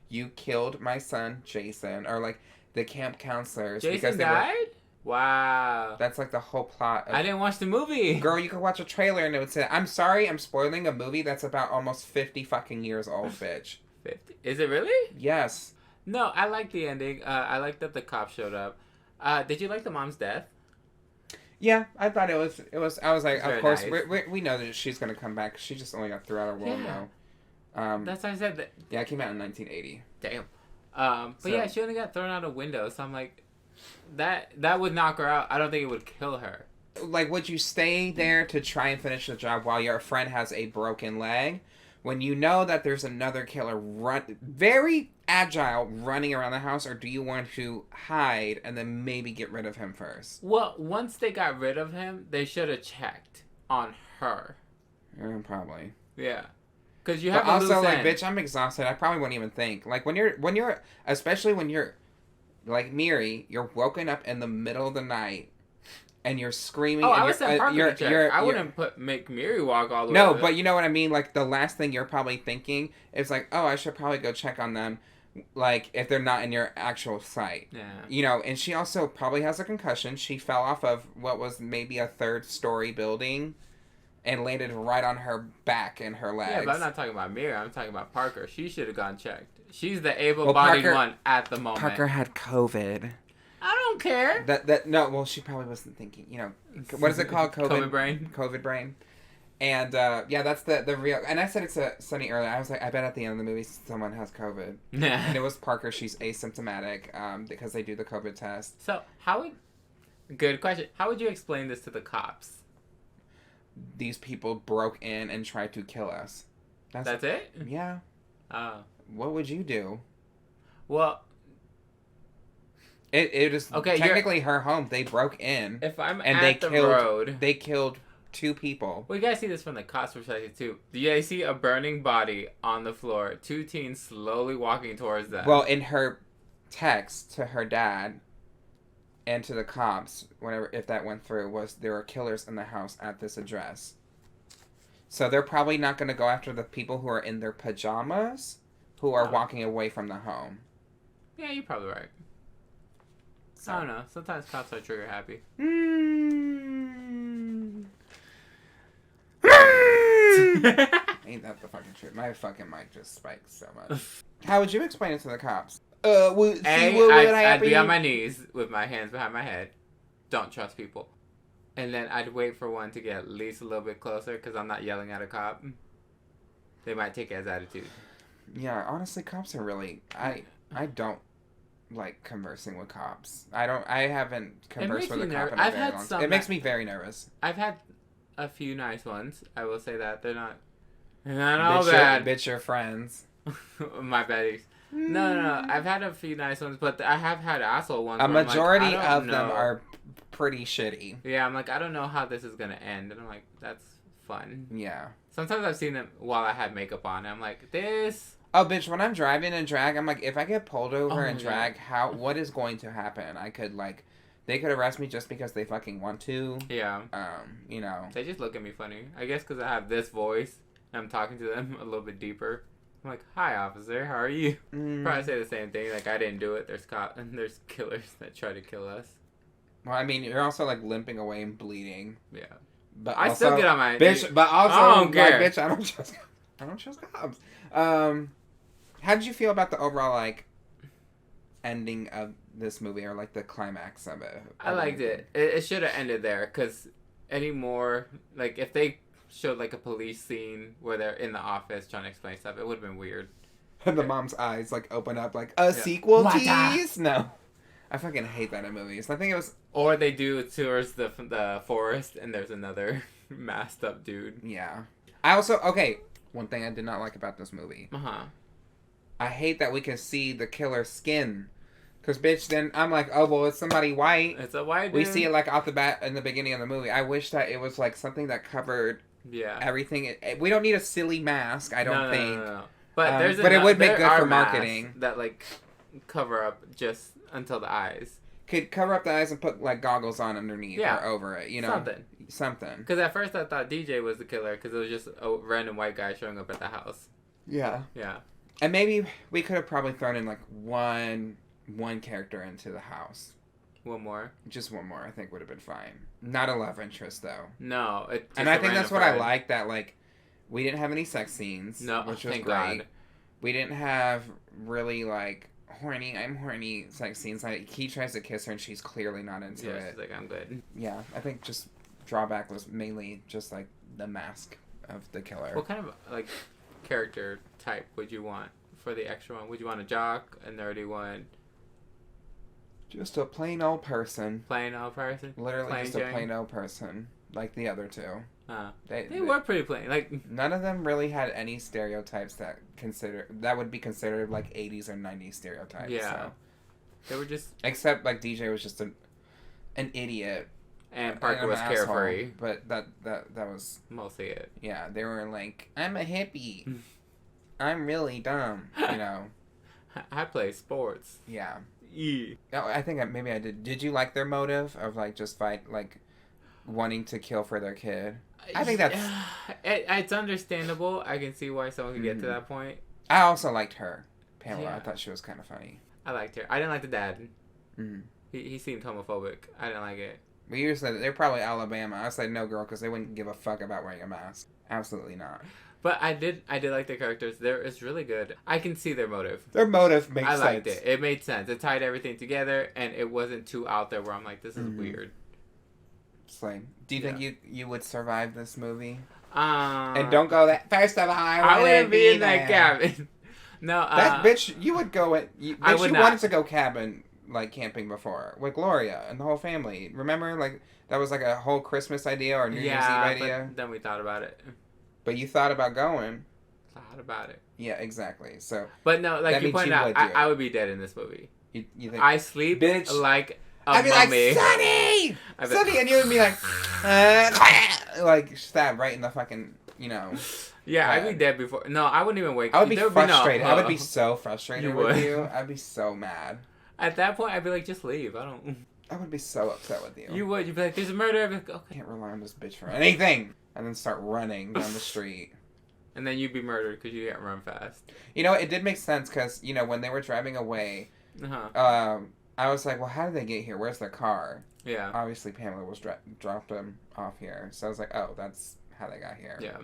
You killed my son, Jason. Or, like, the camp counselors. Jason because they died? Wow. That's, like, the whole plot. I didn't watch the movie. Girl, you could watch a trailer and it would say, I'm sorry, I'm spoiling a movie that's about almost 50 fucking years old, bitch. 50? Is it really? Yes. No, I like the ending. I like that the cop showed up. Did you like the mom's death? Yeah, I thought it was. I was like, of course, nice. we know that she's gonna come back. She just only got thrown out of world now. That's why I said that. Yeah, it came out in 1980. Damn. But yeah, she only got thrown out a window. So I'm like, that would knock her out. I don't think it would kill her. Like, would you stay there to try and finish the job while your friend has a broken leg, when you know that there's another killer very agile, running around the house, or do you want to hide and then maybe get rid of him first? Well, once they got rid of him, they should have checked on her. Probably. Yeah. Because you have but a also, loose like, end. bitch, I'm exhausted. I probably wouldn't even think. Like, when you're, especially when you're, like, Miri, you're woken up in the middle of the night, and you're screaming. Oh, and I would send Parker to check. I wouldn't make Miri walk all the way. No, but you know what I mean? Like, the last thing you're probably thinking is, like, oh, I should probably go check on them, like, if they're not in your actual sight. Yeah. You know, and she also probably has a concussion. She fell off of what was maybe a 3rd-story building and landed right on her back and her legs. Yeah, but I'm not talking about Miri. I'm talking about Parker. She should have gone checked. She's the able-bodied one at the moment. Parker had COVID. I don't care. No, well, she probably wasn't thinking, you know, what is it called? COVID brain. COVID brain. And, yeah, that's the real, and I said it to Sunny earlier, I was like, I bet at the end of the movie someone has COVID. And it was Parker. She's asymptomatic, because they do the COVID test. So, good question. How would you explain this to the cops? These people broke in and tried to kill us. That's it? Yeah. Oh. What would you do? Well, it is technically her home. They broke in. If I'm and at the road, they killed 2 people. We gotta see this from the cops' perspective too. Do you guys see a burning body on the floor? 2 teens slowly walking towards them. Well, in her text to her dad and to the cops, if that went through, was there were killers in the house at this address. So they're probably not going to go after the people who are in their pajamas, who are walking away from the home. Yeah, you're probably right. So. I don't know. Sometimes cops are trigger happy. Ain't that the fucking truth? My fucking mic just spiked so much. How would you explain it to the cops? I'd be on my knees with my hands behind my head. Don't trust people. And then I'd wait for one to get at least a little bit closer because I'm not yelling at a cop. They might take it as attitude. Yeah, honestly, cops are really... I don't like conversing with cops. I haven't conversed with a cop in a very long time. It makes me very nervous. I've had a few nice ones. I will say that. They're not all bad. Bitch your friends. My buddies. No. I've had a few nice ones, but I have had asshole ones. A majority of them are pretty shitty. Yeah, I'm like, I don't know how this is going to end. And I'm like, that's fun. Yeah. Sometimes I've seen them while I had makeup on. And I'm like, this... Oh, bitch, when I'm driving in drag, I'm like, if I get pulled over in drag, what is going to happen? I could, like... They could arrest me just because they fucking want to. Yeah. You know. They just look at me funny. I guess because I have this voice. And I'm talking to them a little bit deeper. I'm like, hi, officer. How are you? Probably say the same thing. Like, I didn't do it. There's killers that try to kill us. Well, I mean, you're also, like, limping away and bleeding. Yeah. But I also, still get on my... Bitch, but also, I don't care. Like, bitch, I don't trust cops. How did you feel about the overall, like... ending of this movie, or like the climax of it. I liked it. It should have ended there, because any more, like, if they showed like a police scene where they're in the office trying to explain stuff, it would have been weird. And the mom's eyes like open up like a sequel tease. No, I fucking hate that in movies. I think it was, or they do tours the forest and there's another masked up dude. Yeah. I also, okay, one thing I did not like about this movie. I hate that we can see the killer's skin. Because, bitch, then I'm like, oh, well, it's somebody white. It's a white dude. We see it, like, off the bat in the beginning of the movie. I wish that it was, like, something that covered everything. We don't need a silly mask, I don't think. No. But but it would make good for marketing. That, like, cover up just until the eyes. Could cover up the eyes and put, like, goggles on underneath or over it, you know? Something. Because at first I thought DJ was the killer, because it was just a random white guy showing up at the house. Yeah. Yeah. And maybe we could have probably thrown in, like, one character into the house. One more? Just one more, I think, would have been fine. Not a love interest, though. No. And I think that's what I like, that, like, we didn't have any sex scenes, which was great. God. We didn't have really, like, I'm horny sex scenes. Like, he tries to kiss her, and she's clearly not into it. She's like, I'm good. Yeah, I think just drawback was mainly just, like, the mask of the killer. What kind of, like, character type would you want for the extra one? Would you want a jock, a nerdy one? Just a plain old person. Plain old person? Literally just a plain old person. Like the other two. They were pretty plain. Like, none of them really had any stereotypes that would be considered like 80s or 90s stereotypes. Yeah. So. They were just... Except like DJ was just an idiot. And Parker was carefree. But that was... mostly it. Yeah, they were like, I'm a hippie. I'm really dumb. You know. I play sports. Yeah. Yeah. No, I think maybe I did. Did you like their motive of like just wanting to kill for their kid? I think that's... It's understandable. I can see why someone could get to that point. I also liked her. Pamela. Yeah. I thought she was kind of funny. I liked her. I didn't like the dad. He seemed homophobic. I didn't like it. But you said they're probably Alabama. I said no, girl, because they wouldn't give a fuck about wearing a mask. Absolutely not. But I did like the characters. It's really good. I can see their motive. Their motive makes sense. I liked it. It made sense. It tied everything together, and it wasn't too out there where I'm like, this is weird. Same. Do you think you would survive this movie? And don't go that... First of all, I wouldn't be in that cabin. No, that bitch, you would go... You wanted to go cabin, like, camping before. With Gloria and the whole family. Remember? Like, that was like a whole Christmas idea or New Year's Eve idea. But then we thought about it. But you thought about going. Thought about it. Yeah, exactly. So, but no, like you pointed out, I would be dead in this movie. You think? I sleep bitch. Like a I'd be mummy. Like, Sonny! Sonny! And you would be like stab right in the fucking, you know. Yeah, I'd be dead before. No, I wouldn't even wake up. I would be frustrated. I would be so frustrated with you. I'd be so mad. At that point, I'd be like, just leave. I would be so upset with you. You would. You'd be like, there's a murder. I'd be like, okay. I can't rely on this bitch for anything. And then start running down the street. And then you'd be murdered because you can't run fast. You know, it did make sense because, you know, when they were driving away, I was like, well, how did they get here? Where's their car? Yeah. Obviously, Pamela was dropped them off here. So I was like, oh, that's how they got here. Yeah.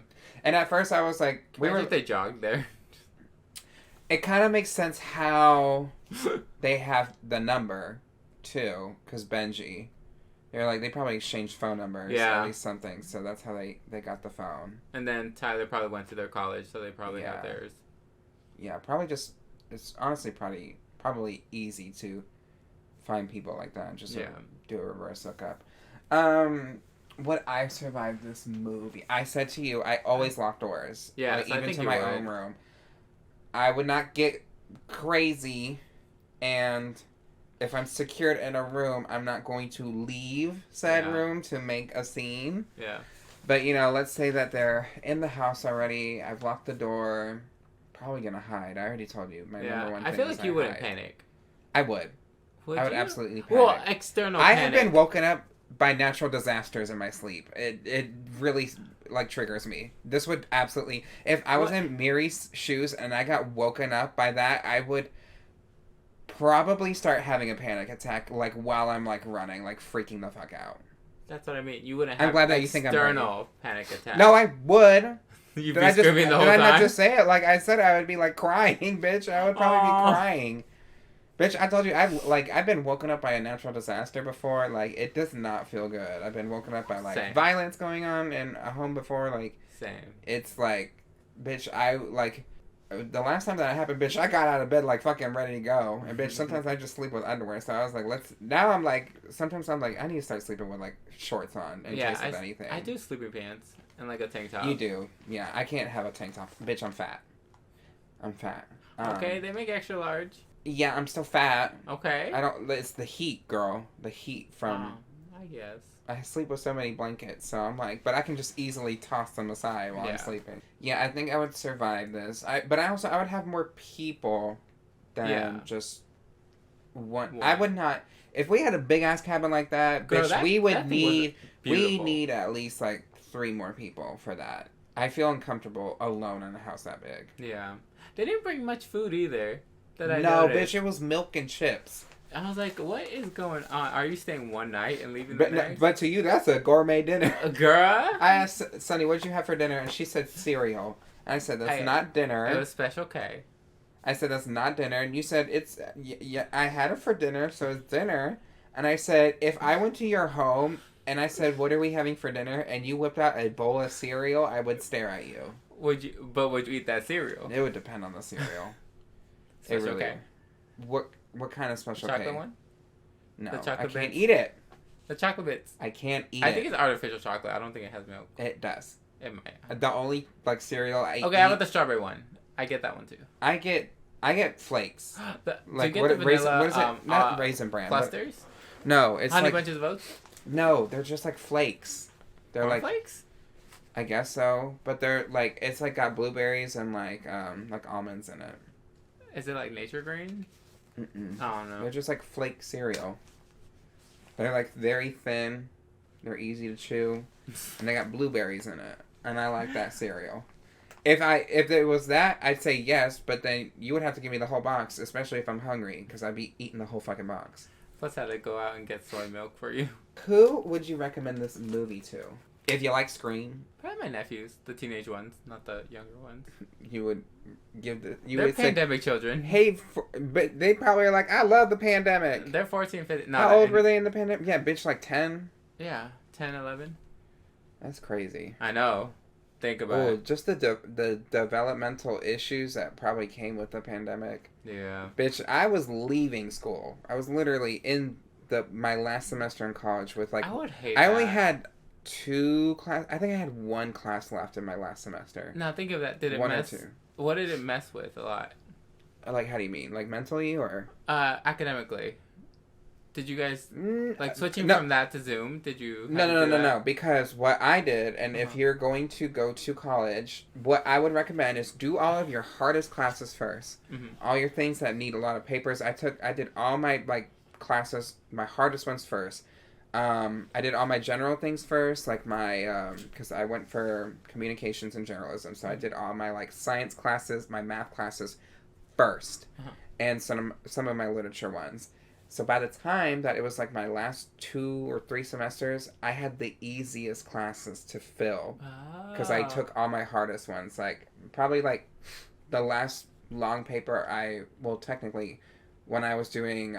And at first I was like... If they jogged there. It kind of makes sense how they have the number, too, because Benji... They're like, they probably exchanged phone numbers, at least something, so that's how they got the phone. And then Tyler probably went to their college, so they probably have theirs. Yeah, probably just, it's honestly probably easy to find people like that and just do a reverse hookup. Would I survive this movie? I said to you, I always lock doors. Yeah, like, so even to my own room. I would not get crazy, and... If I'm secured in a room, I'm not going to leave said room to make a scene. Yeah. But, you know, let's say that they're in the house already. I've locked the door. Probably going to hide. I already told you. My number one thing I feel like you wouldn't hide. Panic. I would. I would absolutely panic. Well, external I panic. have been woken up by natural disasters in my sleep. It really, like, triggers me. This would absolutely... If I was in Miri's shoes and I got woken up by that, I would... probably start having a panic attack, like, while I'm, like, running, like, freaking the fuck out. That's what I mean. You wouldn't have I'm glad that you think I'm external panic attack. No, I would. You'd be screaming the whole time? Did I not just say it? Like I said, I would be, like, crying, bitch. I would probably be crying. Bitch, I told you, I've been woken up by a natural disaster before. Like, it does not feel good. I've been woken up by, like, Same. violence going on in a home before. Like, Same. It's like, bitch, the last time that happened, bitch, I got out of bed, like, fucking ready to go. And, bitch, sometimes I just sleep with underwear. So I was like, now I'm like, sometimes I'm like, I need to start sleeping with, like, shorts on in case of anything. I do sleeping pants and, like, a tank top. You do. Yeah, I can't have a tank top. Bitch, I'm fat. Okay, they make extra large. Yeah, I'm still fat. Okay. It's the heat, girl. The heat from... I guess. I sleep with so many blankets, so I'm like... But I can just easily toss them aside while I'm sleeping. Yeah, I think I would survive this. But I would have more people than just one. I would not... If we had a big-ass cabin like that, girl, bitch, we would need... We need at least, like, 3 more people for that. I feel uncomfortable alone in a house that big. Yeah. They didn't bring much food either. No, noticed. bitch, it was milk and chips. I was like, what is going on? Are you staying one night and leaving the next? But to you, that's a gourmet dinner. Girl? I asked Sunny, what did you have for dinner? And she said cereal. And I said, that's not dinner. It was Special K. I said, that's not dinner. And you said, yeah, I had it for dinner, so it's dinner. And I said, if I went to your home and I said, what are we having for dinner? And you whipped out a bowl of cereal, I would stare at you. Would you eat that cereal? It would depend on the cereal. Special K. What kind of Special K? Chocolate one? No, the chocolate I can't bits? eat it. The chocolate bits. I can't eat it. I think it's artificial chocolate. I don't think it has milk. It does. It might. The only cereal I eat. Okay, how about the strawberry one? I get that one too. I get flakes. What is it? Not Raisin Bran. Clusters? No, it's Honey Bunches of Oats? No, they're just like flakes. They're like flakes? I guess so, but they're like it's like got blueberries and like almonds in it. Is it like Nature Green? Mm-mm. I don't know. They're just like flake cereal. They're like very thin. They're easy to chew, and they got blueberries in it. And I like that cereal. If it was that, I'd say yes, but then you would have to give me the whole box, especially if I'm hungry, because I'd be eating the whole fucking box. Plus, I had to go out and get soy milk for you. Who would you recommend this movie to? If you like Scream, probably my nephews, the teenage ones, not the younger ones. You would give the. They're pandemic children. Hey, but they probably are like, I love the pandemic. They're 14, 15. How old were they in the pandemic? Yeah, bitch, like 10. Yeah, 10, 11. That's crazy. I know. Think about it. Just the developmental issues that probably came with the pandemic. Yeah. Bitch, I was leaving school. I was literally in my last semester in college with like. I would hate. I only had 2 class. I think I had 1 class left in my last semester. Now think of that. Did it 1 mess? or 2. What did it mess with a lot? Like, how do you mean? Like mentally or? Academically. Did you guys like switching from that to Zoom? Did you? No. Because what I did, and if you're going to go to college, what I would recommend is do all of your hardest classes first. Mm-hmm. All your things that need a lot of papers. I did all my classes, my hardest ones first. I did all my general things first, like my because I went for communications and journalism, so I did all my science classes, my math classes first, and some of my literature ones. So by the time that it was my last 2 or 3 semesters, I had the easiest classes to fill because I took all my hardest ones. Probably the last long paper technically when I was doing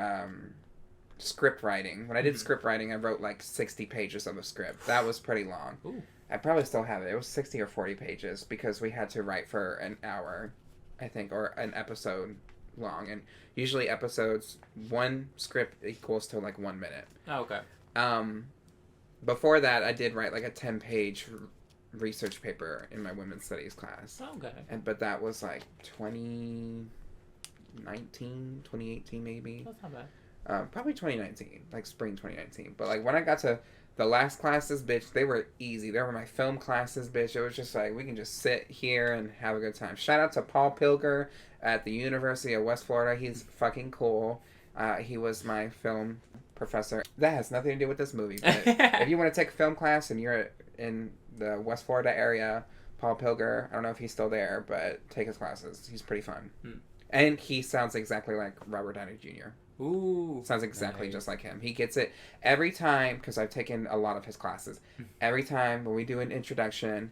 script writing. When I did script writing, I wrote 60 pages of a script. That was pretty long. Ooh. I probably still have it. It was 60 or 40 pages because we had to write for an hour, I think, or an episode long, and usually episodes 1 script equals to 1 minute. Oh, okay. Before that I did write a 10-page research paper in my women's studies class. Oh, okay. But that was 2018 maybe. That's not bad. Probably 2019, spring 2019. But when I got to the last classes, bitch, they were easy. They were my film classes, bitch. It was just we can just sit here and have a good time. Shout out to Paul Pilger at the University of West Florida. He's fucking cool. He was my film professor. That has nothing to do with this movie. But if you want to take a film class and you're in the West Florida area, Paul Pilger, I don't know if he's still there, but take his classes. He's pretty fun. And he sounds exactly like Robert Downey Jr. Ooh. Sounds exactly just like him. He gets it every time, because I've taken a lot of his classes. Every time when we do an introduction,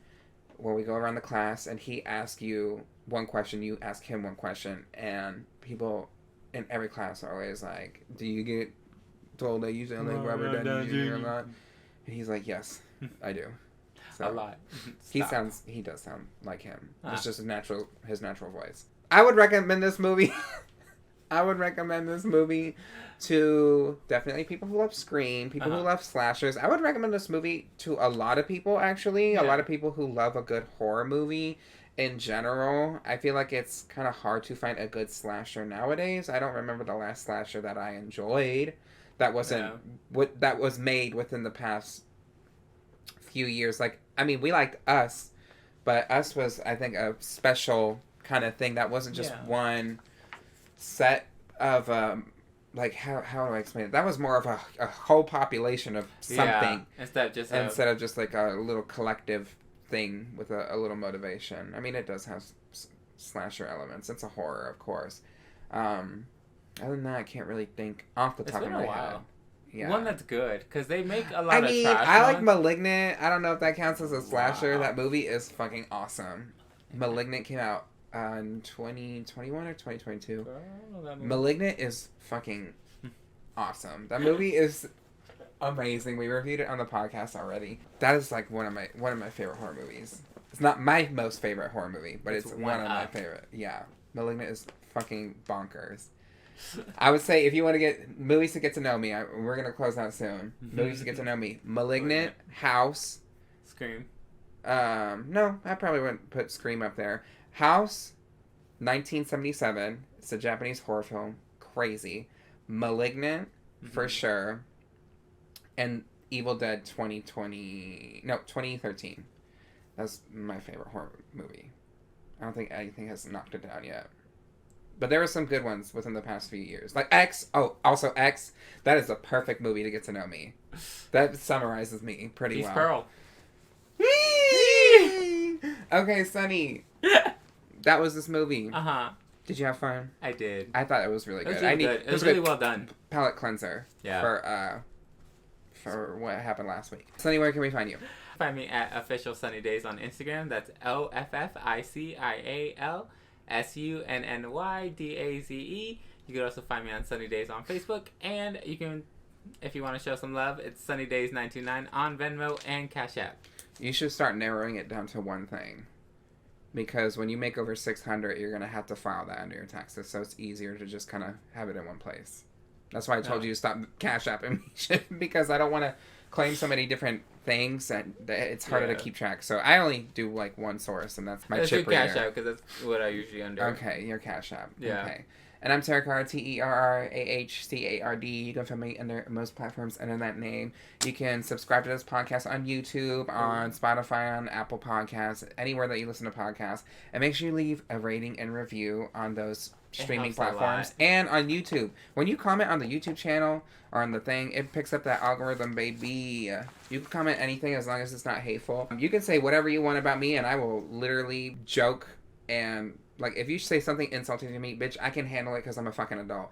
when we go around the class, and he asks you one question, you ask him one question, and people in every class are always like, do you get told that you sound like Robert Downey Jr. a lot? And he's like, yes, I do. So, a lot. He does sound like him. It's just his natural voice. I would recommend this movie. I would recommend this movie to definitely people who love Scream, people who love slashers. I would recommend this movie to a lot of people, actually. Yeah. A lot of people who love a good horror movie in general. I feel like it's kind of hard to find a good slasher nowadays. I don't remember the last slasher that I enjoyed that that was made within the past few years. Like, I mean, we liked Us, but Us was, I think, a special kind of thing that wasn't just one set of like how do I explain it? That was more of a whole population of something instead of just like a little collective thing with a little motivation. I mean, it does have slasher elements. It's a horror, of course. Other than that, I can't really think off the top of my head. Yeah. One that's good, because they make a lot of trash I like Malignant. I don't know if that counts as a slasher. Wow. That movie is fucking awesome. Malignant came out in 2021 or 2022. Malignant is fucking awesome. That movie is amazing. We reviewed it on the podcast already. That is like one of my favorite horror movies. It's not my most favorite horror movie, but it's one of my favorite. Yeah. Malignant is fucking bonkers. I would say if you want to get movies to get to know me, we're going to close out soon. Movies to get to know me. Malignant, House. Scream. No, I probably wouldn't put Scream up there. House, 1977. It's a Japanese horror film. Crazy. Malignant, for sure. And Evil Dead 2013. That's my favorite horror movie. I don't think anything has knocked it down yet. But there were some good ones within the past few years. Like X. Oh, also X. That is a perfect movie to get to know me. That summarizes me pretty well. Pearl. Okay, Sunny. That was this movie. Did you have fun? I did. I thought it was really good. It was really well done. Palate cleanser. Yeah. For what happened last week. Sunny, where can we find you? Find me at official Sunny Daze on Instagram. That's OFFICIALSUNNYDAZE. You can also find me on Sunny Daze on Facebook, and you can, if you want to show some love, it's Sunny Daze 929 on Venmo and Cash App. You should start narrowing it down to one thing, because when you make over 600, you're gonna have to file that under your taxes, so it's easier to just kind of have it in one place. That's why I told you to stop Cash Apping me shit, because I don't want to claim so many different things and it's harder to keep track. So I only do like one source, and that's my chip reader. Cash App, because that's what I usually under. Okay, your Cash App. Yeah. Okay. And I'm Terrah Card, TerrahCard. You can find me under most platforms under that name. You can subscribe to this podcast on YouTube, on Spotify, on Apple Podcasts, anywhere that you listen to podcasts. And make sure you leave a rating and review on those streaming platforms and on YouTube. When you comment on the YouTube channel or on the thing, it picks up that algorithm, baby. You can comment anything as long as it's not hateful. You can say whatever you want about me, and I will literally joke and... Like, if you say something insulting to me, bitch, I can handle it because I'm a fucking adult.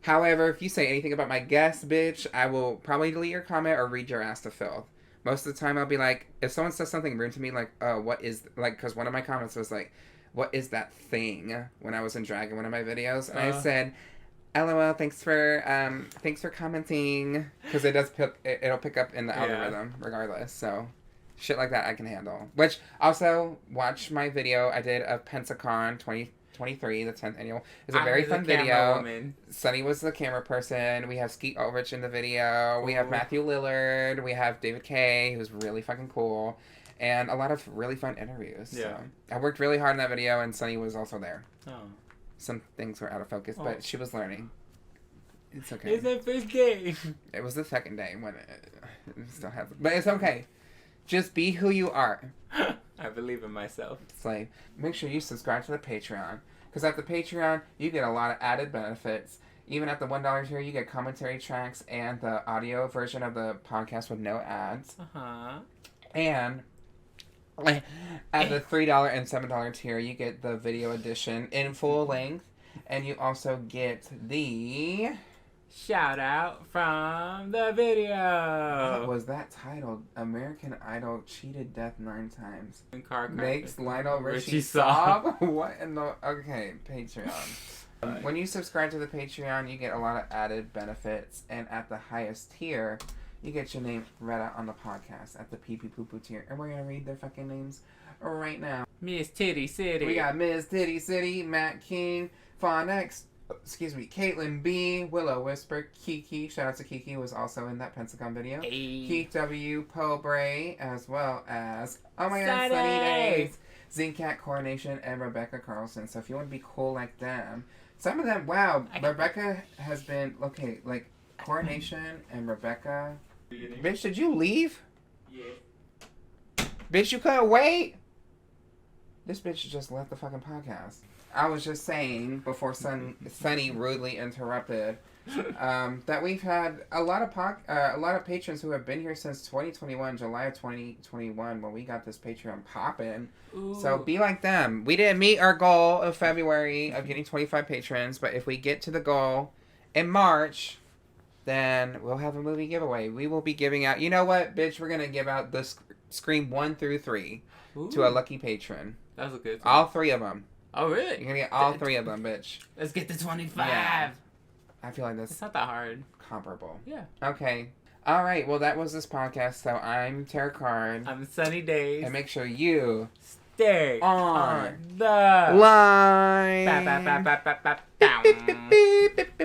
However, if you say anything about my guest, bitch, I will probably delete your comment or read your ass to filth. Most of the time, I'll be like, if someone says something rude to me, like, what is... Like, because one of my comments was like, what is that thing? When I was in drag in one of my videos. And I said, LOL, thanks for commenting. Because it'll pick up in the algorithm regardless, so... Shit like that I can handle. Which, also, watch my video I did of Pensacon 2023, the 10th annual. It's a very fun video. Woman. Sunny was the camera person. We have Skeet Ulrich in the video. We have Matthew Lillard. We have David Kay, who's really fucking cool. And a lot of really fun interviews. Yeah. So I worked really hard in that video, and Sunny was also there. Oh. Some things were out of focus, but she was learning. It's okay. It's the first day. It was the second day when it still has... But it's okay. Just be who you are. I believe in myself. It's like, make sure you subscribe to the Patreon. Because at the Patreon, you get a lot of added benefits. Even at the $1 tier, you get commentary tracks and the audio version of the podcast with no ads. And at the $3 and $7 tier, you get the video edition in full length. And you also get the... Shout out from the video. What was that titled? American Idol cheated death 9 times. Car Makes Lionel Richie sob? What in the... Okay, Patreon. When you subscribe to the Patreon, you get a lot of added benefits, and at the highest tier, you get your name read out on the podcast at the pee-pee poo-poo tier. And we're going to read their fucking names right now. Miss Titty City. We got Ms. Titty City, Matt King, Fawn X, Caitlin B, Willow Whisper, Kiki, shout out to Kiki, who was also in that Pentagon video. Hey. Keith W, Poe Bray, as well as, oh my god, Sunny Daze, Zincat Coronation, and Rebecca Carlson. So if you want to be cool like them, some of them, wow, Rebecca has been, okay, like, Coronation and Rebecca. Bitch, did you leave? Yeah. Bitch, you couldn't wait? This bitch just left the fucking podcast. I was just saying, before Sunny rudely interrupted, that we've had a lot of patrons who have been here since 2021, July of 2021, when we got this Patreon poppin'. So be like them. We didn't meet our goal of February of getting 25 patrons, but if we get to the goal in March, then we'll have a movie giveaway. We will be giving out, you know what, bitch, we're going to give out the Scream 1 through 3 to a lucky patron. That was a good one. All 3 of them. Oh, really? You're going to get all 3 of them, bitch. Let's get to 25. Yeah. I feel like that's... It's not that hard. Comparable. Yeah. Okay. All right. Well, that was this podcast. So I'm Terrah Card. I'm Sunny Daze. And make sure you stay on the line. Ba, ba, ba, ba, ba, ba, ba.